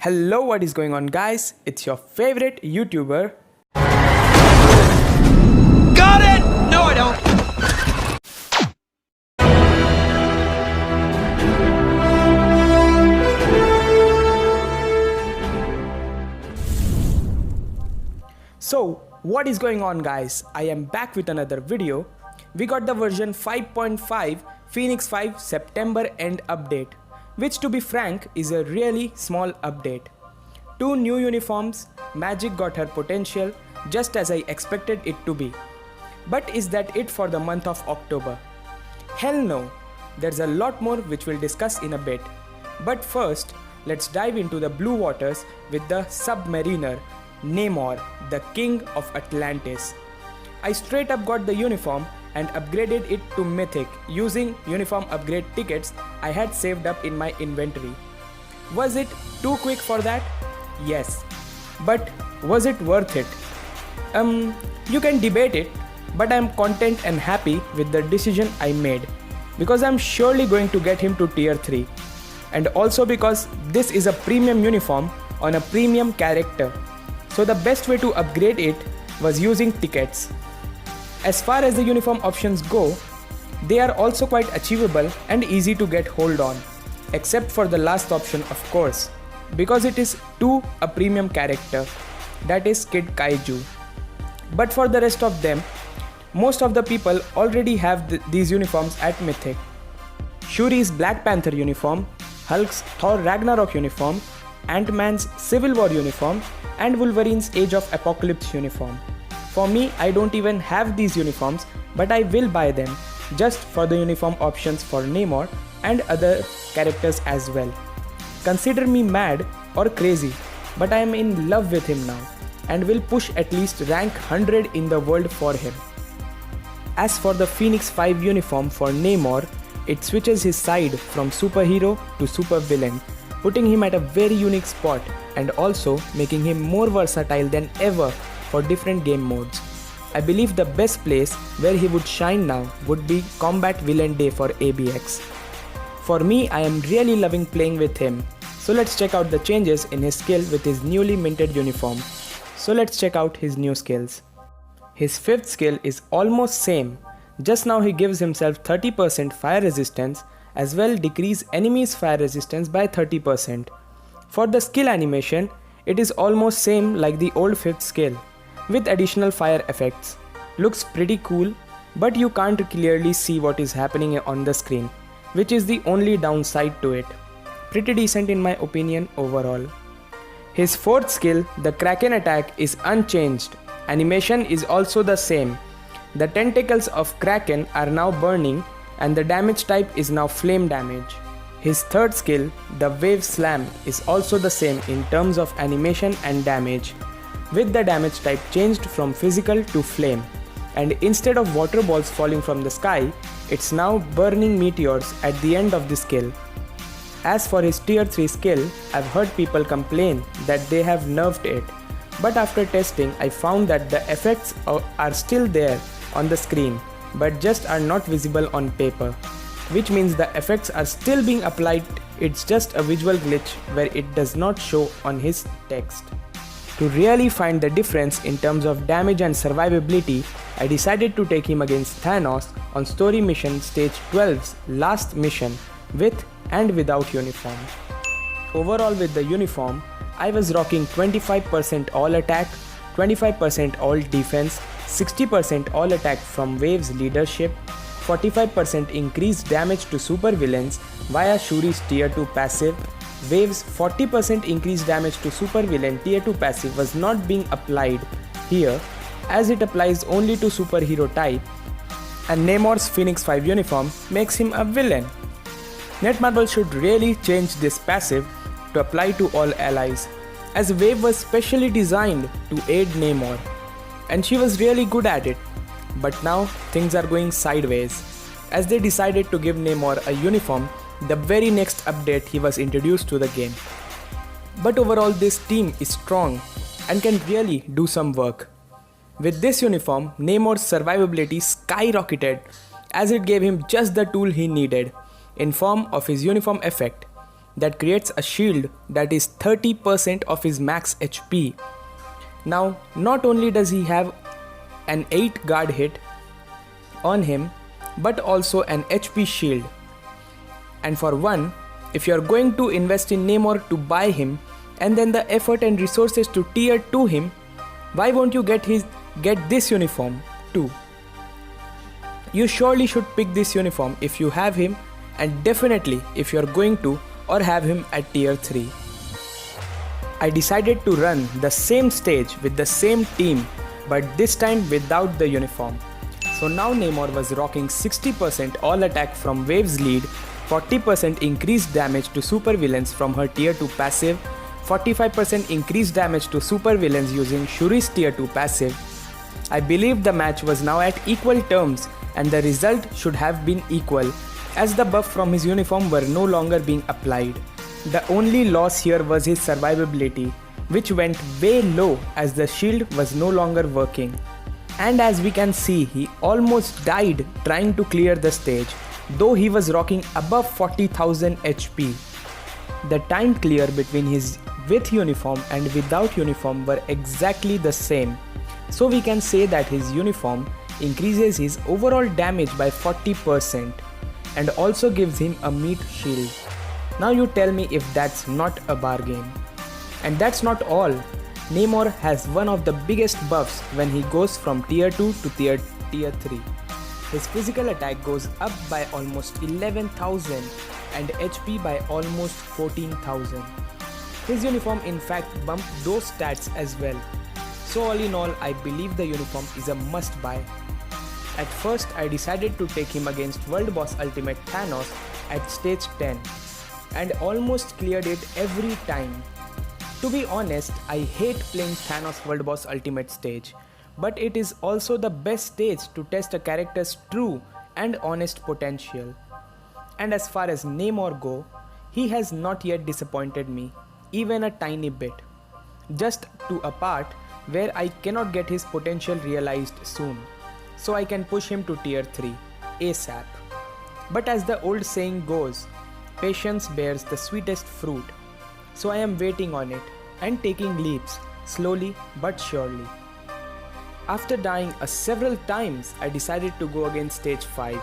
Hello, what is going on, guys? It's your favorite YouTuber. Got it! No, I don't. So, what is going on, guys? I am back with another video. We got the version 5.5 Phoenix 5 September end update, which to be frank is a really small update. 2 new uniforms, magic got her potential just as I expected it to be. But is that it for the month of October? Hell no, there's a lot more which we'll discuss in a bit. But first, let's dive into the blue waters with the Submariner, Namor, the king of Atlantis. I straight up got the uniform and upgraded it to Mythic using uniform upgrade tickets I had saved up in my inventory. Was it too quick for that? Yes. But was it worth it? You can debate it, but I am content and happy with the decision I made because I am surely going to get him to tier 3. And also because this is a premium uniform on a premium character. So the best way to upgrade it was using tickets. As far as the uniform options go, they are also quite achievable and easy to get hold on, except for the last option, of course, because it is to a premium character, that is Kid Kaiju. But for the rest of them, most of the people already have these uniforms at Mythic. Shuri's Black Panther uniform, Hulk's Thor Ragnarok uniform, Ant-Man's Civil War uniform, and Wolverine's Age of Apocalypse uniform. For me, I don't even have these uniforms, but I will buy them just for the uniform options for Namor and other characters as well. Consider me mad or crazy, but I am in love with him now and will push at least rank 100 in the world for him. As for the Phoenix 5 uniform for Namor, it switches his side from superhero to supervillain, putting him at a very unique spot and also making him more versatile than ever for different game modes. I believe the best place where he would shine now would be Combat Villain Day for ABX. For me, I am really loving playing with him, so let's check out the changes in his skill with his newly minted uniform. So let's check out his new skills. His 5th skill is almost same, just now he gives himself 30% fire resistance as well decrease enemies fire resistance by 30%. For the skill animation, it is almost same like the old 5th skill, with additional fire effects. Looks pretty cool, but you can't clearly see what is happening on the screen, which is the only downside to it. Pretty decent in my opinion overall. His 4th skill, the Kraken attack, is unchanged. Animation is also the same. The tentacles of Kraken are now burning and the damage type is now flame damage. His 3rd skill, the Wave Slam, is also the same in terms of animation and damage, with the damage type changed from physical to flame, and instead of water balls falling from the sky, it's now burning meteors at the end of the skill. As for his tier 3 skill, I've heard people complain that they have nerfed it, but after testing I found that the effects are still there on the screen, but just are not visible on paper, which means the effects are still being applied, it's just a visual glitch where it does not show on his text. To really find the difference in terms of damage and survivability, I decided to take him against Thanos on story mission stage 12's last mission with and without uniform. Overall with the uniform, I was rocking 25% all attack, 25% all defense, 60% all attack from Wave's leadership, 45% increased damage to supervillains via Shuri's tier 2 passive. Wave's 40% increased damage to supervillain tier 2 passive was not being applied here as it applies only to superhero type, and Namor's Phoenix 5 uniform makes him a villain. Netmarble should really change this passive to apply to all allies, as Wave was specially designed to aid Namor, and she was really good at it. But now things are going sideways, as they decided to give Namor a uniform the very next update he was introduced to the game. But overall this team is strong and can really do some work. With this uniform, Namor's survivability skyrocketed as it gave him just the tool he needed in form of his uniform effect. that creates a shield that is 30% of his max HP. Now, not only does he have an 8 guard hit on him, but also an HP shield. And for one, if you are going to invest in Namor to buy him and then the effort and resources to tier 2 him, why won't you get this uniform too? You surely should pick this uniform if you have him, and definitely if you are going to or have him at tier 3. I decided to run the same stage with the same team, but this time without the uniform. So now Namor was rocking 60% all attack from Wave's lead, 40% increased damage to supervillains from her tier 2 passive, 45% increased damage to supervillains using Shuri's tier 2 passive. I believe the match was now at equal terms and the result should have been equal, as the buff from his uniform were no longer being applied. The only loss here was his survivability, which went way low as the shield was no longer working. And as we can see, he almost died trying to clear the stage, though he was rocking above 40,000 HP. The time clear between his with uniform and without uniform were exactly the same. So we can say that his uniform increases his overall damage by 40% and also gives him a meat shield. Now you tell me if that's not a bargain. And that's not all. Namor has one of the biggest buffs when he goes from tier 2 to tier 3. His physical attack goes up by almost 11,000 and HP by almost 14,000. His uniform in fact bumped those stats as well. So all in all, I believe the uniform is a must buy. At first I decided to take him against World Boss Ultimate Thanos at stage 10 and almost cleared it every time. To be honest, I hate playing Thanos World Boss Ultimate stage, but it is also the best stage to test a character's true and honest potential. And as far as Namor go, he has not yet disappointed me, even a tiny bit. Just to a part where I cannot get his potential realized soon, so I can push him to tier 3 ASAP. But as the old saying goes, patience bears the sweetest fruit. So I am waiting on it and taking leaps, slowly but surely. After dying several times, I decided to go against stage 5,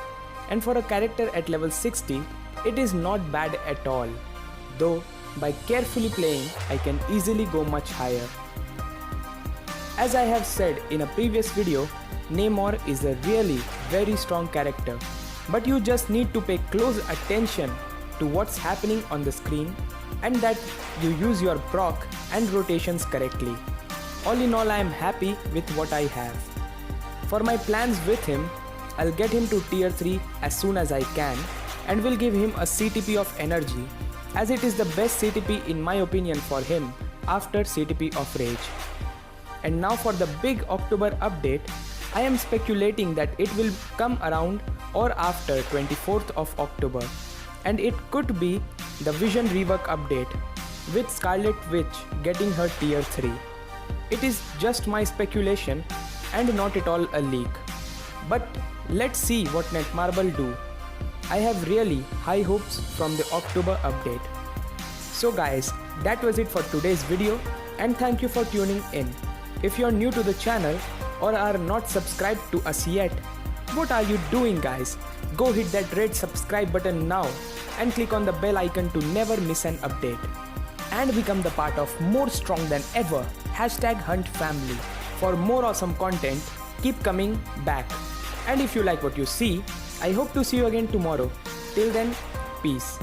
and for a character at level 60, it is not bad at all, though by carefully playing, I can easily go much higher. As I have said in a previous video, Namor is a really very strong character, but you just need to pay close attention to what's happening on the screen and that you use your proc and rotations correctly. All in all, I am happy with what I have. For my plans with him, I'll get him to tier 3 as soon as I can and will give him a CTP of energy, as it is the best CTP in my opinion for him after CTP of Rage. And now for the big October update, I am speculating that it will come around or after 24th of October, and it could be the Vision rework update with Scarlet Witch getting her tier 3. It is just my speculation and not at all a leak. But let's see what Netmarble do. I have really high hopes from the October update. So guys, that was it for today's video, and thank you for tuning in. If you are new to the channel or are not subscribed to us yet, what are you doing guys? Go hit that red subscribe button now and click on the bell icon to never miss an update. And become the part of more strong than ever #HuntFamily. For more awesome content, keep coming back. And if you like what you see, I hope to see you again tomorrow. Till then, peace.